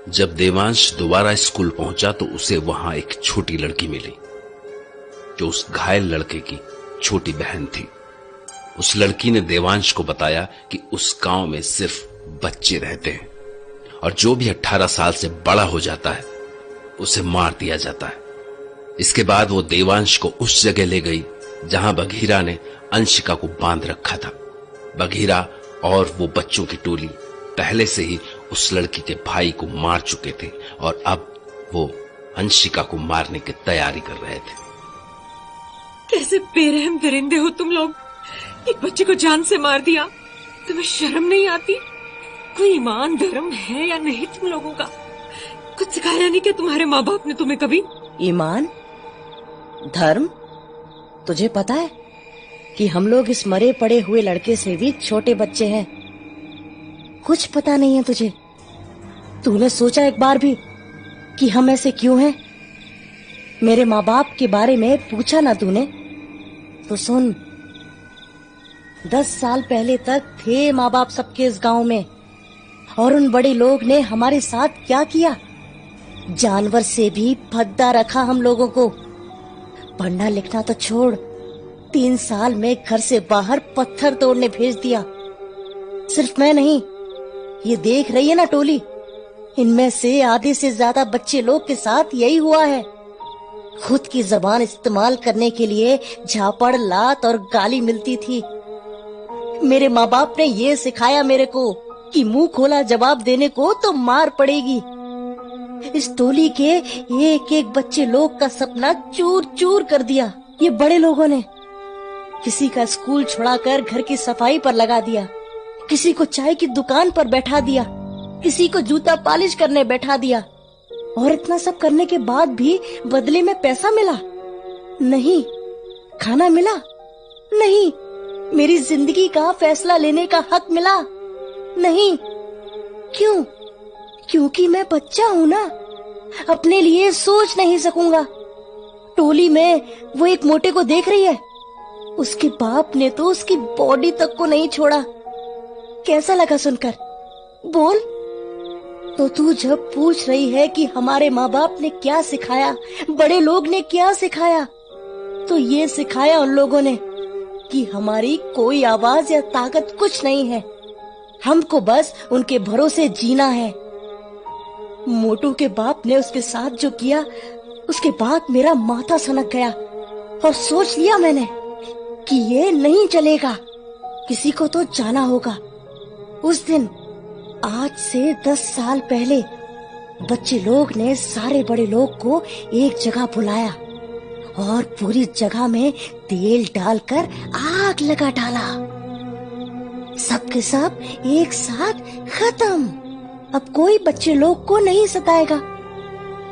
जब देवांश दोबारा स्कूल पहुंचा तो उसे वहां एक छोटी लड़की मिली जो उस घायल लड़के की छोटी बहन थी। उस लड़की ने देवांश को बताया कि उस गांव में सिर्फ बच्चे रहते हैं और जो भी 18 साल से बड़ा हो जाता है उसे मार दिया जाता है। इसके बाद वो देवांश को उस जगह ले गई जहां बघीरा ने अंशिका को बांध रखा था। बघीरा और वो बच्चों की टोली पहले से ही उस लड़की के भाई को मार चुके थे और अब वो अंशिका को मारने की तैयारी कर रहे थे। कैसे बेरहम दरिंदे हो तुम लोग, एक बच्चे को जान से मार दिया। तुम्हें शर्म नहीं आती? कोई ईमान धर्म है या नहीं तुम लोगों का? कुछ सिखाया नहीं क्या तुम्हारे माँ बाप ने तुम्हें कभी? ईमान धर्म? तुझे पता है कि हम लोग इस मरे पड़े हुए लड़के से भी छोटे बच्चे हैं। कुछ पता नहीं है तुझे? तूने सोचा एक बार भी कि हम ऐसे क्यों हैं? मेरे माँ बाप के बारे में पूछा ना तूने? तो सुन, 10 साल पहले तक थे माँ बाप सबके इस गांव में, और उन बड़े लोग ने हमारे साथ क्या किया? जानवर से भी भद्दा रखा हम लोगों को। पढ़ना लिखना तो छोड़, 3 साल में घर से बाहर पत्थर तोड़ने भेज दिया। सिर्फ मैं नहीं, ये देख रही है ना टोली, इनमें से आधे से ज्यादा बच्चे लोग के साथ यही हुआ है। खुद की जबान इस्तेमाल करने के लिए झापड़, लात और गाली मिलती थी। मेरे माँ बाप ने ये सिखाया मेरे को कि मुंह खोला जवाब देने को तो मार पड़ेगी। इस टोली के एक एक बच्चे लोग का सपना चूर चूर कर दिया ये बड़े लोगों ने। किसी का स्कूल छुड़ाकर घर की सफाई पर लगा दिया, किसी को चाय की दुकान पर बैठा दिया, किसी को जूता पॉलिश करने बैठा दिया। और इतना सब करने के बाद भी बदले में पैसा मिला नहीं, खाना मिला नहीं, मेरी जिंदगी का फैसला लेने का हक मिला नहीं। क्यों? क्योंकि मैं बच्चा हूँ ना, अपने लिए सोच नहीं सकूंगा। टोली में वो एक मोटे को देख रही है, उसके बाप ने तो उसकी बॉडी तक को नहीं छोड़ा। कैसा लगा सुनकर? बोल। तो तू जब पूछ रही है कि हमारे माँ बाप ने क्या सिखाया, बड़े लोग ने क्या सिखाया, तो ये सिखाया उन लोगों ने कि हमारी कोई आवाज या ताकत कुछ नहीं है, हमको बस उनके भरोसे जीना है। मोटू के बाप ने उसके साथ जो किया, उसके बाद मेरा माथा सनक गया और सोच लिया मैंने कि ये नहीं चलेगा, किसी को तो जाना होगा। उस दिन आज से 10 साल पहले बच्चे लोग ने सारे बड़े लोग को एक जगह बुलाया और पूरी जगह में तेल डालकर आग लगा डाला। सबके सब एक साथ खत्म। अब कोई बच्चे लोग को नहीं सताएगा।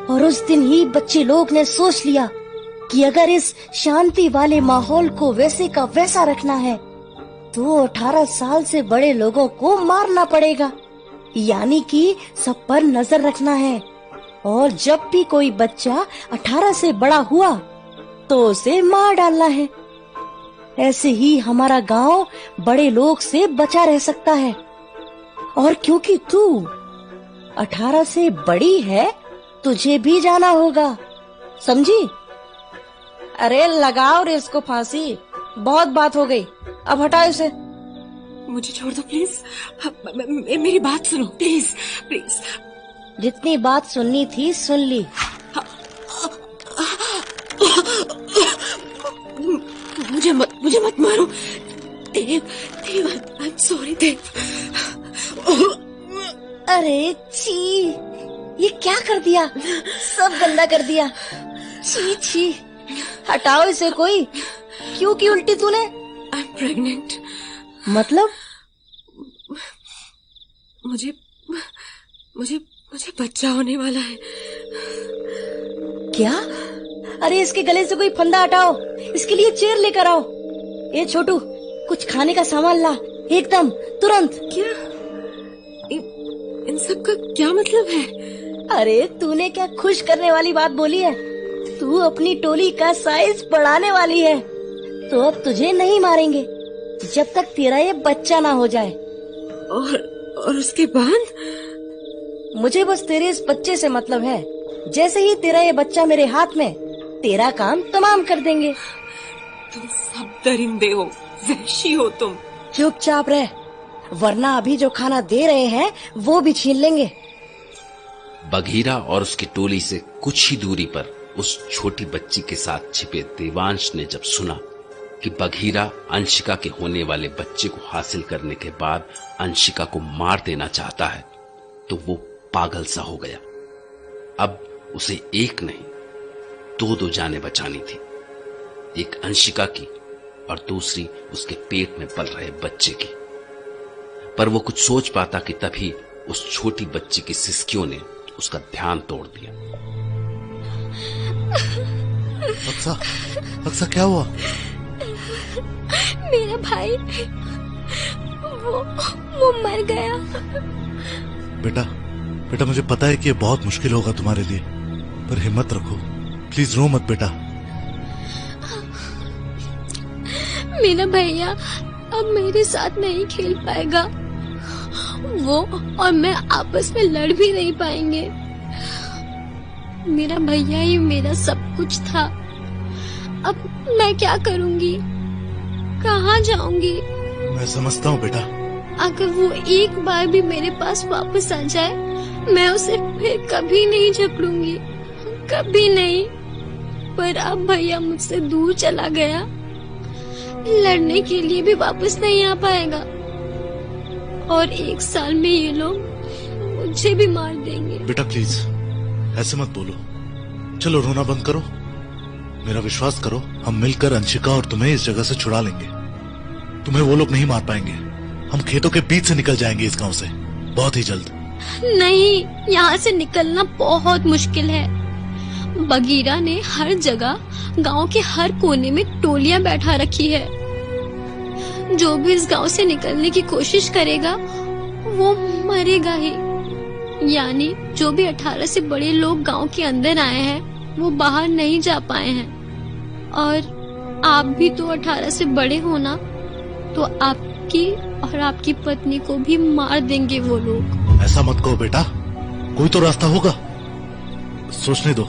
और उस दिन ही बच्चे लोग ने सोच लिया कि अगर इस शांति वाले माहौल को वैसे का वैसा रखना है तो 18 साल से बड़े लोगों को मारना पड़ेगा, यानी कि सब पर नजर रखना है। और जब भी कोई बच्चा 18 से बड़ा हुआ तो उसे मार डालना है। ऐसे ही हमारा गांव बड़े लोग से बचा रह सकता है। और क्योंकि तू 18 से बड़ी है, तुझे भी जाना होगा, समझी? अरे लगाओ रे इसको फांसी, बहुत बात हो गई, अब हटाओ इसे। मुझे छोड़ दो प्लीज, मेरी बात सुनो प्लीज प्लीज। जितनी बात सुननी थी सुन ली। मुझे मत मारो देव, देव आई एम सॉरी देव। अरे छी, ये क्या कर दिया? सब गंदा कर दिया। छी छी, हटाओ इसे कोई। क्यों की उल्टी तूने? I am pregnant. मतलब? मुझे मुझे मुझे बच्चा होने वाला है। क्या? अरे इसके गले से कोई फंदा हटाओ, इसके लिए चेयर लेकर आओ। ए छोटू, कुछ खाने का सामान ला, एकदम तुरंत। क्या? इन सब का क्या मतलब है? अरे तूने क्या खुश करने वाली बात बोली है? तू अपनी टोली का साइज बढ़ाने वाली है, तो अब तुझे नहीं मारेंगे जब तक तेरा ये बच्चा ना हो जाए। और उसके बाद? मुझे बस तेरे इस बच्चे से मतलब है। जैसे ही तेरा ये बच्चा मेरे हाथ में, तेरा काम तमाम कर देंगे। तुम सब दरिंदे हो, वहशी हो तुम। चुपचाप रह, वरना अभी जो खाना दे रहे हैं वो भी छीन लेंगे। बघीरा और उसकी टोली से कुछ ही दूरी पर उस छोटी बच्ची के साथ छिपे देवांश ने जब सुना कि बघीरा अंशिका के होने वाले बच्चे को हासिल करने के बाद अंशिका को मार देना चाहता है, तो वो पागल सा हो गया। अब उसे एक नहीं, दो जानें बचानी थी, एक अंशिका की और दूसरी उसके पेट में पल रहे बच्चे की। पर वो कुछ सोच पाता कि तभी उस छोटी बच्ची की सिसकियों ने उसका ध्यान तोड़ दिया। अक्सा, अक्सा क्या हुआ? मेरा भाई वो मर गया। बेटा, बेटा मुझे पता है कि ये बहुत मुश्किल होगा तुम्हारे लिए, पर हिम्मत रखो, प्लीज रो मत बेटा। मेरा भैया अब मेरे साथ नहीं खेल पाएगा। वो और मैं आपस में लड़ भी नहीं पाएंगे। मेरा भैया ही मेरा सब कुछ था। अब मैं क्या करूंगी, कहाँ जाऊंगी? मैं समझता हूँ बेटा। अगर वो एक बार भी मेरे पास वापस आ जाए, मैं उसे फिर कभी नहीं झगड़ूंगी, कभी नहीं। पर अब भैया मुझसे दूर चला गया, लड़ने के लिए भी वापस नहीं आ पाएगा और 1 साल में ये लोग मुझे भी मार देंगे। बेटा प्लीज ऐसे मत बोलो, चलो रोना बंद करो, मेरा विश्वास करो, हम मिलकर अंशिका और तुम्हें इस जगह से छुड़ा लेंगे। तुम्हें वो लोग नहीं मार पाएंगे, हम खेतों के बीच से निकल जाएंगे इस गांव से बहुत ही जल्द। नहीं, यहाँ से निकलना बहुत मुश्किल है। बगीरा ने हर जगह गांव के हर कोने में टोलियां बैठा रखी है। जो भी इस गांव से निकलने की कोशिश करेगा वो मरेगा ही। यानी जो भी 18 से बड़े लोग गांव के अंदर आए हैं वो बाहर नहीं जा पाए हैं। और आप भी तो 18 से बड़े हो ना, तो आपकी और आपकी पत्नी को भी मार देंगे वो लोग। ऐसा मत कहो बेटा, कोई तो रास्ता होगा, सोचने दो।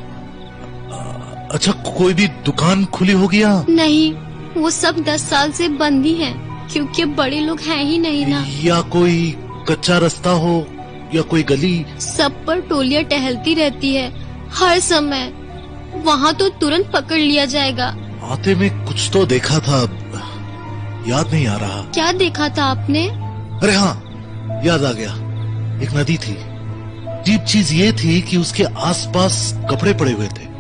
अच्छा, कोई भी दुकान खुली होगी यहाँ? नहीं, वो सब 10 साल से बंद ही हैं, क्योंकि बड़े लोग हैं ही नहीं ना। या कोई कच्चा रास्ता हो या कोई गली? सब पर टोलियां टहलती रहती है हर समय, वहाँ तो तुरंत पकड़ लिया जाएगा। आते में कुछ तो देखा था, याद नहीं आ रहा। क्या देखा था आपने? अरे हाँ, याद आ गया, एक नदी थी। अजीब चीज ये थी कि उसके आसपास कपड़े पड़े हुए थे,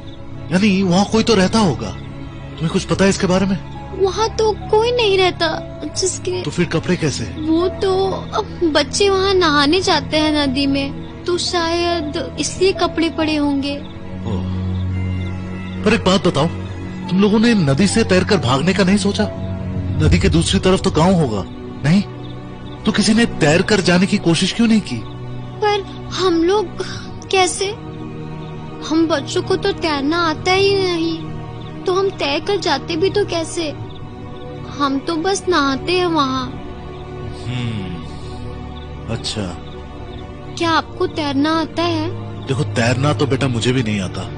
यानी वहाँ कोई तो रहता होगा। तुम्हें कुछ पता है इसके बारे में? वहाँ तो कोई नहीं रहता जिसके। तो फिर कपड़े कैसे? वो तो बच्चे वहाँ नहाने जाते हैं नदी में, तो शायद इसलिए कपड़े पड़े होंगे। ओह, पर एक बात बताओ, तुम लोगों ने नदी से तैरकर भागने का नहीं सोचा? नदी के दूसरी तरफ तो गांव होगा, नहीं? तो किसी ने तैरकर जाने की कोशिश क्यों नहीं की? पर हम लोग कैसे? हम बच्चों को तो तैरना आता ही नहीं, तो हम तैर कर जाते भी तो कैसे? हम तो बस नहाते हैं वहाँ। अच्छा, क्या आपको तैरना आता है? देखो, तैरना तो बेटा मुझे भी नहीं आता।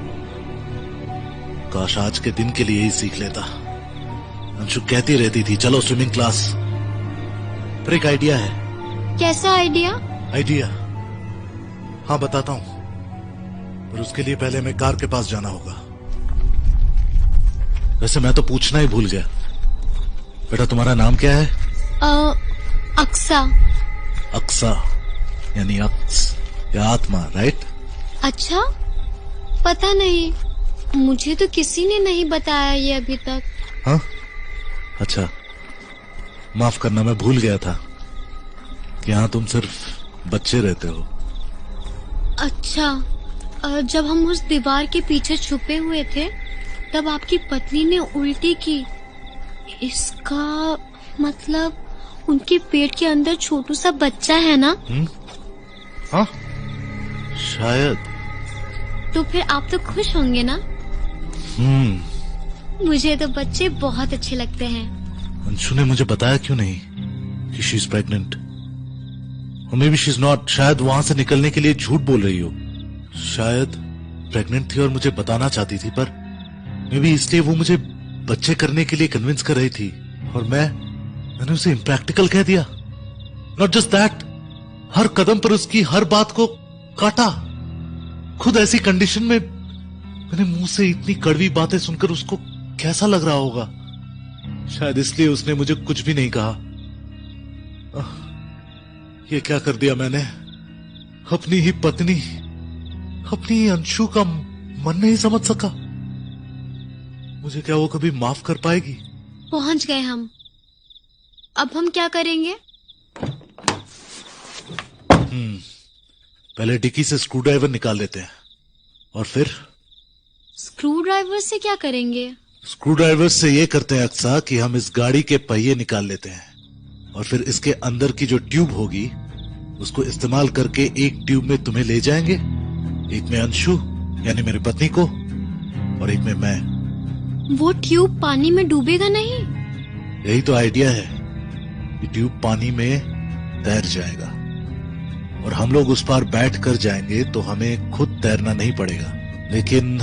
काश आज के दिन के लिए ही सीख लेता। अंशु कहती रहती थी चलो स्विमिंग क्लास। पर एक आइडिया है। कैसा आइडिया? आइडिया? हाँ बताता हूँ, पर उसके लिए पहले हमें कार के पास जाना होगा। वैसे मैं तो पूछना ही भूल गया, बेटा तुम्हारा नाम क्या है? अक्सा। अक्सा यानी अक्स या आत्मा, राइट? अच्छा, पता नहीं, मुझे तो किसी ने नहीं बताया ये अभी तक। हाँ, अच्छा, माफ करना, मैं भूल गया था कि यहाँ तुम सिर्फ बच्चे रहते हो। अच्छा, जब हम उस दीवार के पीछे छुपे हुए थे तब आपकी पत्नी ने उल्टी की। इसका मतलब उनके पेट के अंदर छोटू सा बच्चा है ना? हाँ, शायद। तो फिर आप तो खुश होंगे ना? मुझे तो बच्चे बहुत अच्छे लगते हैं। अंशु ने मुझे बताया क्यों नहीं कि she is pregnant? May be she is not, शायद वहां से निकलने के लिए झूठ बोल रही हो, शायद प्रेग्नेंट थी और मुझे बताना चाहती थी, पर मे बी इसलिए वो मुझे बच्चे करने के लिए कन्विंस कर रही थी और मैंने उसे इम्प्रैक्टिकल कह दिया। नॉट जस्ट दैट, हर कदम पर उसकी हर बात को काटा। खुद ऐसी कंडीशन में मैंने मुंह से इतनी कड़वी बातें सुनकर उसको कैसा लग रहा होगा, शायद इसलिए उसने मुझे कुछ भी नहीं कहा। ये क्या कर दिया मैंने, अपनी ही पत्नी, अपनी ही अंशु का मन नहीं समझ सका। मुझे क्या वो कभी माफ कर पाएगी? पहुंच गए हम, अब हम क्या करेंगे? पहले डिक्की से स्क्रू ड्राइवर निकाल लेते हैं और फिर स्क्रू ड्राइवर से क्या करेंगे? स्क्रू ड्राइवर से ये करते हैं अक्सा कि हम इस गाड़ी के पहिए निकाल लेते हैं और फिर इसके अंदर की जो ट्यूब होगी उसको इस्तेमाल करके एक ट्यूब में तुम्हें ले जाएंगे, एक में अंशु यानी मेरी पत्नी को और एक में मैं। वो ट्यूब पानी में डूबेगा नहीं? यही तो आइडिया है, ये ट्यूब पानी में तैर जाएगा और हम लोग उस पार बैठ कर जाएंगे तो हमें खुद तैरना नहीं पड़ेगा। लेकिन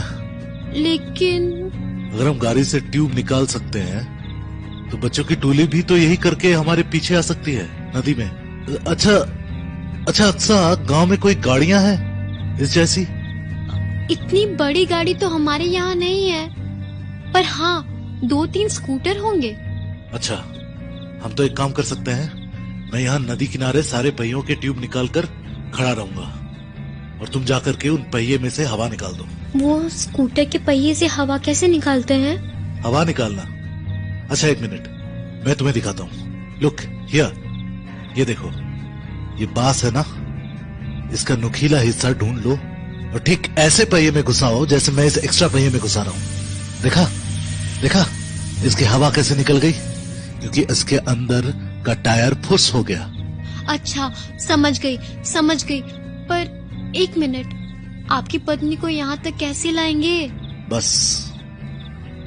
अगर हम गाड़ी से ट्यूब निकाल सकते हैं तो बच्चों की टोली भी तो यही करके हमारे पीछे आ सकती है नदी में। अच्छा अक्सा, गांव में कोई गाड़ियां हैं इस जैसी? इतनी बड़ी गाड़ी तो हमारे यहाँ नहीं है, पर हाँ 2-3 स्कूटर होंगे। अच्छा, हम तो एक काम कर सकते हैं, मैं यहाँ नदी किनारे सारे पहियों के ट्यूब निकाल कर खड़ा रहूंगा और तुम जाकर के उन पहिए में से हवा निकाल दो। वो स्कूटर के पहिए से हवा कैसे निकालते हैं? हवा निकालना? अच्छा एक मिनट, मैं तुम्हें दिखाता हूँ। लुक हियर, ये देखो, ये बांस है ना, इसका नुकीला हिस्सा ढूंढ लो और ठीक ऐसे पहिए में घुसाओ जैसे मैं इस एक्स्ट्रा पहिए में घुसा रहा हूँ। देखा इसकी हवा कैसे निकल गई, क्योंकि इसके अंदर का टायर फुस हो गया। अच्छा समझ गई, पर एक मिनट, आपकी पत्नी को यहाँ तक कैसे लाएंगे? बस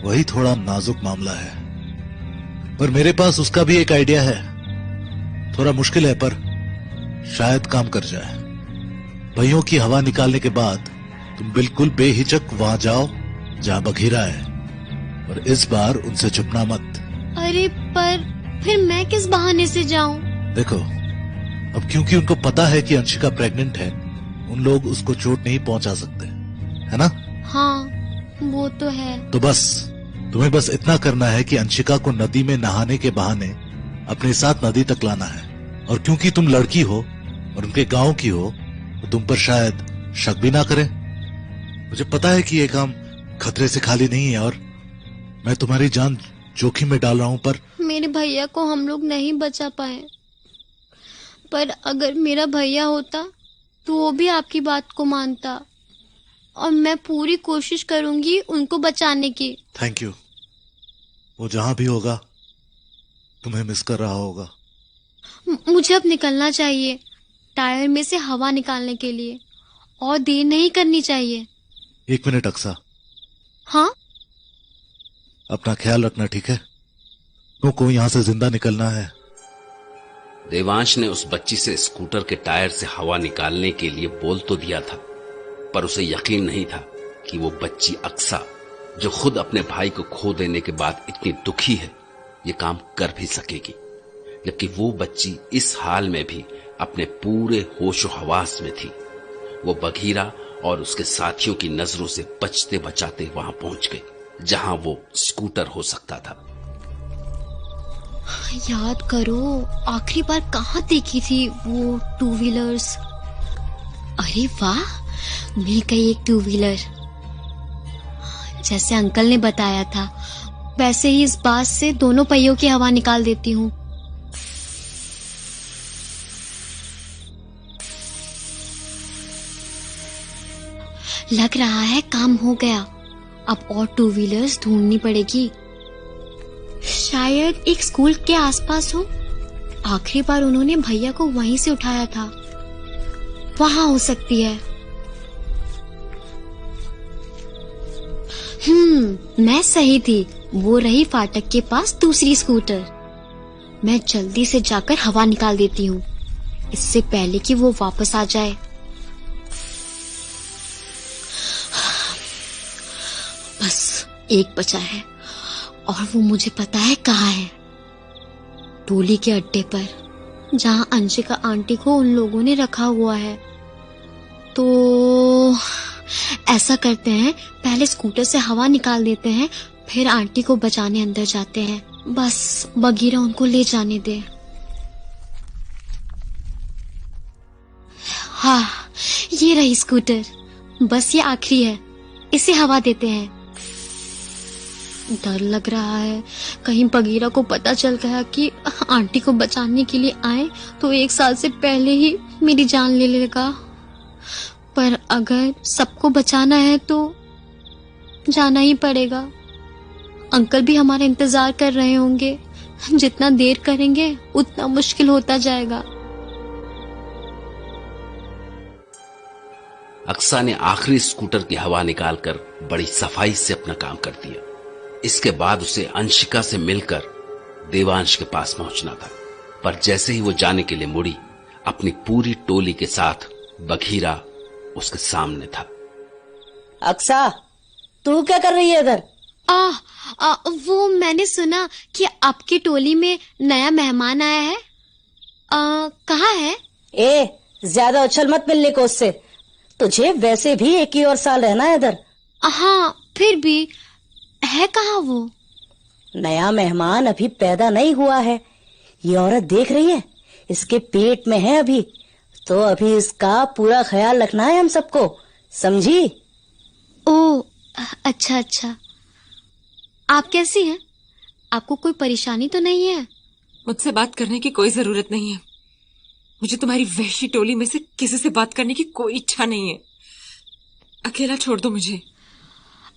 वही थोड़ा नाजुक मामला है, पर मेरे पास उसका भी एक आइडिया है। थोड़ा मुश्किल है पर शायद काम कर जाए। पहियों की हवा निकालने के बाद तुम बिल्कुल बेहिचक वहां जाओ जहां बघीरा है और इस बार उनसे छुपना मत। अरे पर फिर मैं किस बहाने से जाऊं? देखो, अब क्योंकि उनको पता है कि अंशिका प्रेग्नेंट है, उन लोग उसको चोट नहीं पहुंचा सकते, है ना? हाँ वो तो है। तो बस तुम्हें बस इतना करना है कि अंशिका को नदी में नहाने के बहाने अपने साथ नदी तक लाना है, और क्योंकि तुम लड़की हो और उनके गांव की हो तो तुम पर शायद शक भी ना करें। मुझे पता है कि ये काम खतरे से खाली नहीं है और मैं तुम्हारी जान जोखिम में डाल रहा हूं, पर मेरे भैया को हम लोग नहीं बचा पाए, पर अगर मेरा भैया होता तो वो भी आपकी बात को मानता और मैं पूरी कोशिश करूंगी उनको बचाने की। Thank you. वो जहां भी होगा तुम्हें मिस कर रहा होगा। मुझे अब निकलना चाहिए टायर में से हवा निकालने के लिए, और देर नहीं करनी चाहिए। 1 मिनट अक्सा। हाँ? अपना ख्याल रखना, ठीक है? तुमको यहाँ से जिंदा निकलना है। देवांश ने उस बच्ची से स्कूटर के टायर से हवा निकालने के लिए बोल तो दिया था, पर उसे यकीन नहीं था कि वो बच्ची अक्सा, जो खुद अपने भाई को खो देने के बाद इतनी दुखी है, ये काम कर भी सकेगी। जबकि वो बच्ची इस हाल में भी अपने पूरे होशो हवास में थी। वो बघीरा और उसके साथियों की नजरों से बचते बचाते वहां पहुंच गई जहां वो स्कूटर हो सकता था। याद करो, आखिरी बार कहाँ देखी थी वो 2 व्हीलर्स? अरे वाह, मिल गई एक 2 व्हीलर। जैसे अंकल ने बताया था वैसे ही इस बास से दोनों पहियों की हवा निकाल देती हूँ। लग रहा है काम हो गया। अब और 2 व्हीलर्स ढूंढनी पड़ेगी। शायद एक स्कूल के आसपास हो। आखिरी बार उन्होंने भैया को वहीं से उठाया था, वहां हो सकती है। मैं सही थी, वो रही फाटक के पास दूसरी स्कूटर। मैं जल्दी से जाकर हवा निकाल देती हूँ। इससे पहले कि वो वापस आ जाए। बस एक बचा है और वो मुझे पता है कहाँ है। टोली के अड्डे पर, जहां अंशिका आंटी को उन लोगों ने रखा हुआ है। तो ऐसा करते हैं, पहले स्कूटर से हवा निकाल देते हैं, फिर आंटी को बचाने अंदर जाते हैं। बस बगीरा उनको ले जाने दे। हाँ, ये रही स्कूटर। बस ये आखिरी है, इसे हवा देते हैं। डर लग रहा है कहीं बगीरा को पता चल गया कि आंटी को बचाने के लिए आए तो 1 साल से पहले ही मेरी जान ले लेगा। पर अगर सबको बचाना है तो जाना ही पड़ेगा। अंकल भी हमारा इंतजार कर रहे होंगे। जितना देर करेंगे उतना मुश्किल होता जाएगा। अक्सा ने आखिरी स्कूटर की हवा निकालकर बड़ी सफाई से अपना काम कर दिया। इसके बाद उसे अंशिका से मिलकर देवांश के पास पहुंचना था। पर जैसे ही वो जाने के लिए मुड़ी, अपनी पूरी टोली के साथ बघीरा उसके सामने था। अक्सा, तू क्या कर रही है इधर? वो मैंने सुना कि आपकी टोली में नया मेहमान आया है। कहाँ है? ज्यादा उछल मत मिलने को उससे। तुझे वैसे भी 1 ही और साल रहना है इधर। हाँ, फिर भी है कहाँ वो? नया मेहमान अभी पैदा नहीं हुआ है। ये औरत देख रही है, इसके पेट में है अभी। तो अभी इसका पूरा ख्याल रखना है हम सबको, समझी? ओह, अच्छा अच्छा। आप कैसी हैं? आपको कोई परेशानी तो नहीं है? मुझसे बात करने की कोई जरूरत नहीं है। मुझे तुम्हारी वहशी टोली में से किसी से बात करने की कोई इच्छा नहीं है। अकेला छोड़ दो मुझे।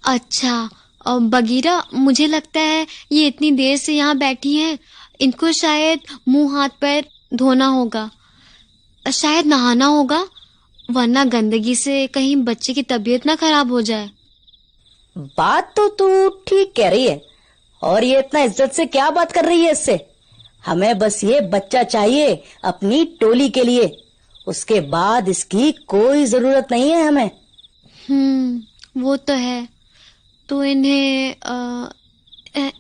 अच्छा बगीरा, मुझे लगता है ये इतनी देर से यहाँ बैठी हैं, इनको शायद मुंह हाथ पैर धोना होगा, शायद नहाना होगा, वरना गंदगी से कहीं बच्चे की तबीयत ना खराब हो जाए। बात तो तू ठीक कह रही है। और ये इतना इज्जत से क्या बात कर रही है इससे? हमें बस ये बच्चा चाहिए अपनी टोली के लिए। उसके बाद इसकी कोई जरूरत नहीं है हमें। वो तो है। तो इन्हें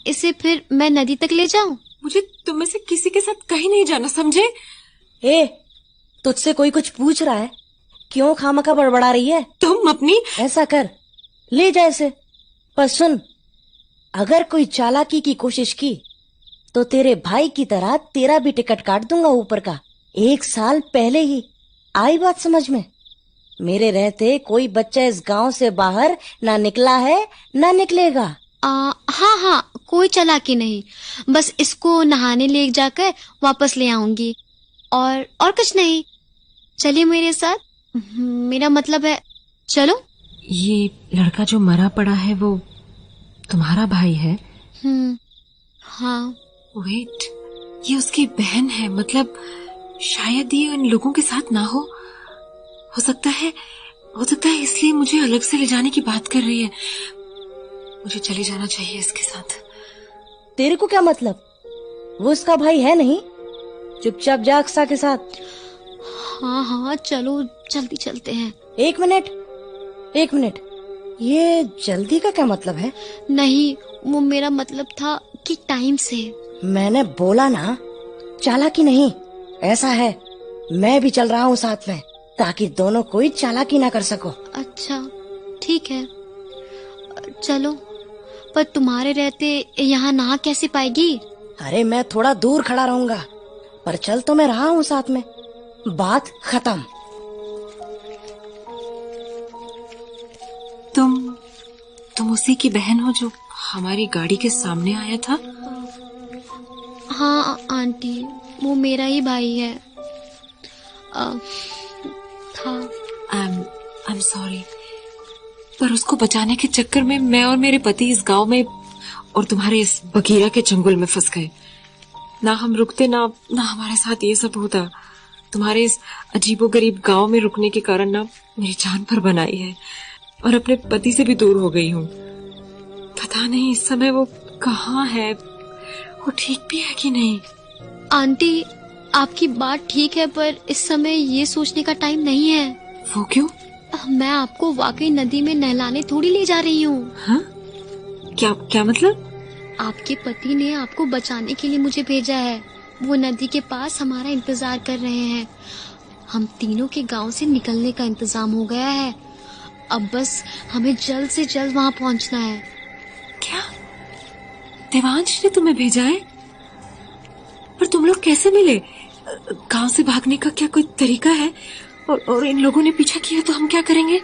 इसे फिर मैं नदी तक ले जाऊं? मुझे तुम में से किसी के साथ कहीं नहीं जाना, समझे? तुझसे कोई कुछ पूछ रहा है? क्यों खामखा बड़बड़ा रही है? तुम अपनी ऐसा कर, ले जा इसे। पर सुन, अगर कोई चालाकी की कोशिश की तो तेरे भाई की तरह तेरा भी टिकट काट दूंगा ऊपर का। 1 साल पहले ही। आई बात समझ में? मेरे रहते कोई बच्चा इस गांव से बाहर ना निकला है ना निकलेगा। हाँ, कोई चालाकी नहीं। बस इसको नहाने ले जाकर वापस ले आऊंगी और कुछ नहीं। चलिए मेरे साथ, मेरा मतलब है चलो। ये लड़का जो मरा पड़ा है वो तुम्हारा भाई है? हाँ। वेट, ये उसकी बहन है। मतलब शायद ये इन लोगों के साथ ना हो सकता है इसलिए मुझे अलग से ले जाने की बात कर रही है। मुझे चले जाना चाहिए इसके साथ। तेरे को क्या मतलब? वो इसका भाई है नहीं? चुपचाप जा अक्सा के साथ। हाँ, चलो जल्दी चलते हैं। 1 मिनट, ये जल्दी का क्या मतलब है? नहीं, वो मेरा मतलब था कि टाइम से। मैंने बोला ना, चालाकी नहीं। ऐसा है, मैं भी चल रहा हूँ साथ में, ताकि दोनों कोई चालाकी ना कर सको। अच्छा, ठीक है, चलो। पर तुम्हारे रहते यहाँ नहा कैसे पाएगी? अरे मैं थोड़ा दूर खड़ा रहूंगा, पर चल तो मैं रहा हूँ साथ में। बात खत्म। तुम उसी की बहन हो जो हमारी गाड़ी के सामने आया था? हाँ आंटी, वो मेरा ही भाई है। था। आई एम सॉरी, पर उसको बचाने के चक्कर में मैं और मेरे पति इस गांव में और तुम्हारे इस बगीरा के चंगुल में फंस गए। ना हम रुकते ना हमारे साथ ये सब होता। तुम्हारे इस अजीबोगरीब गांव में रुकने के कारण ना मेरी जान पर बनाई है और अपने पति से भी दूर हो गई हूँ। पता नहीं इस समय वो कहाँ है, वो ठीक भी है कि नहीं। आंटी, आपकी बात ठीक है, पर इस समय ये सोचने का टाइम नहीं है। वो क्यों? मैं आपको वाकई नदी में नहलाने थोड़ी ले जा रही हूँ। हाँ? क्या क्या मतलब? आपके पति ने आपको बचाने के लिए मुझे भेजा है। वो नदी के पास हमारा इंतजार कर रहे हैं। हम तीनों के गांव से निकलने का इंतजाम हो गया है। अब बस हमें जल्द से जल्द वहां पहुंचना है। क्या देवांश ने तुम्हें भेजा है? पर तुम लोग कैसे मिले? गांव से भागने का क्या कोई तरीका है? और इन लोगों ने पीछा किया तो हम क्या करेंगे?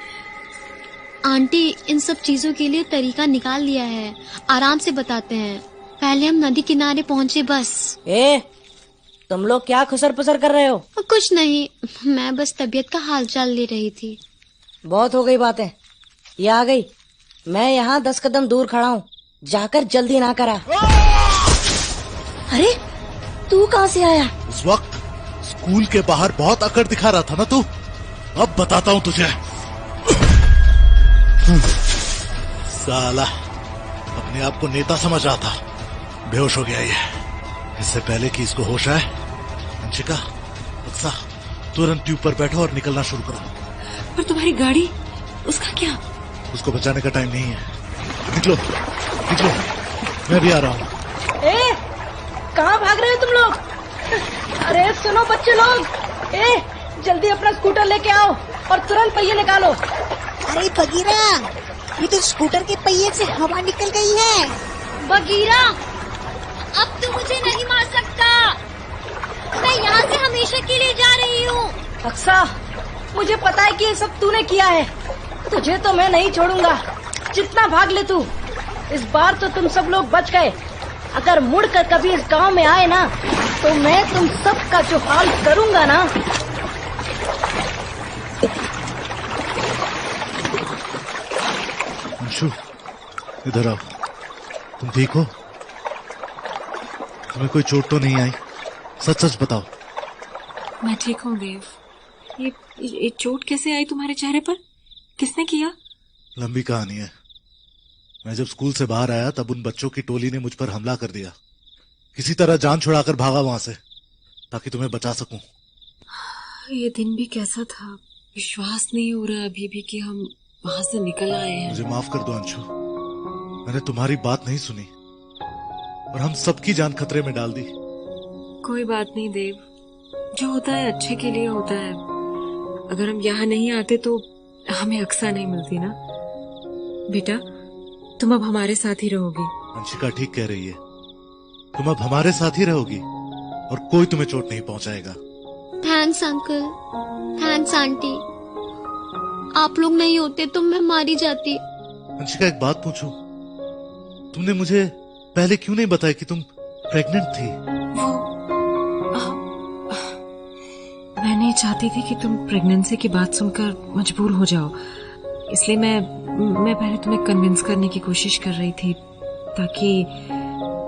आंटी, इन सब चीजों के लिए तरीका निकाल लिया है। आराम से बताते हैं। पहले हम नदी किनारे पहुंचे बस। तुम लोग क्या खुसर पुसर कर रहे हो? कुछ नहीं, मैं बस तबीयत का हालचाल ले रही थी। बहुत हो गई बातें। ये आ गई। मैं यहाँ 10 कदम दूर खड़ा हूँ। जाकर जल्दी ना करा। अरे तू कहाँ से आया? उस वक्त स्कूल के बाहर बहुत अकड़ दिखा रहा था ना तू। अब बताता हूँ तुझे। साला अपने आप को नेता समझ रहा था, बेहोश हो गया ये। इससे पहले कि इसको होश आए, अंशिका, अक्सा, तुरंत ट्यूब पर बैठो और निकलना शुरू करो। पर तुम्हारी गाड़ी, उसका क्या? उसको बचाने का टाइम नहीं है। निकलो निकलो, मैं भी आ रहा हूँ। कहाँ भाग रहे हो तुम लोग? अरे सुनो बच्चे लोग, जल्दी अपना स्कूटर लेके आओ और तुरंत पहिए निकालो। अरे बगीरा, ये तो स्कूटर के पहिए से हवा निकल गई है। बगीरा, अब तू मुझे नहीं मार सकता। मैं यहाँ से हमेशा के लिए जा रही हूँ। अक्सा, मुझे पता है कि ये सब तूने किया है। तुझे तो मैं नहीं छोड़ूंगा, जितना भाग ले तू। इस बार तो तुम सब लोग बच गए। अगर मुड़कर कभी इस गांव में आए ना, तो मैं तुम सब का जो हाल करूंगा ना। अंशु, इधर आओ। तुम ठीक हो? तुम्हें कोई चोट तो नहीं आई? सच सच बताओ। मैं ठीक हूँ देव। ये चोट कैसे आई तुम्हारे चेहरे पर? किसने किया? लंबी कहानी है। मैं जब स्कूल से बाहर आया तब उन बच्चों की टोली ने मुझ पर हमला कर दिया। किसी तरह जान छुड़ाकर भागा वहां से, ताकि तुम्हें बचा सकूं। ये दिन भी कैसा था। विश्वास नहीं हो रहा अभी भी कि हम वहां से निकल आए हैं। मुझे माफ कर दो अंशु, मैंने तुम्हारी बात नहीं सुनी और हम सबकी जान खतरे में डाल दी। कोई बात नहीं देव, जो होता है अच्छे के लिए होता है। अगर हम यहाँ नहीं आते तो हमें अक्सा नहीं मिलती ना। बेटा, तुम अब हमारे साथ ही रहोगी। अंशिका ठीक कह रही है, तुम अब हमारे साथ ही रहोगी और कोई तुम्हें चोट नहीं पहुंचाएगा। Thanks uncle, thanks aunty. आप लोग नहीं होते तो मैं मारी जाती। अंशिका, एक बात पूछूं? तुमने मुझे पहले क्यों नहीं बताया कि तुम प्रेग्नेंट थी? मैं नहीं चाहती थी कि तुम प्रेगनेंसी की बात सुनकर मजबूर हो जाओ, इसलिए मैं पहले तुम्हें कन्विंस करने की कोशिश कर रही थी, ताकि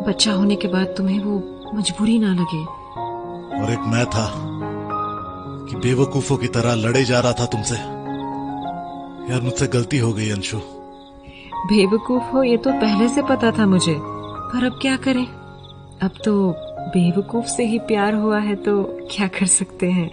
बच्चा होने के बाद तुम्हें वो मजबूरी ना लगे। और एक मैं था कि बेवकूफों की तरह लड़े जा रहा था तुमसे। यार, मुझसे गलती हो गई अंशु। बेवकूफ हो ये तो पहले से पता था मुझे, पर अब क्या करें। अब तो बेवकूफ से ही प्यार हुआ है तो क्या कर सकते हैं।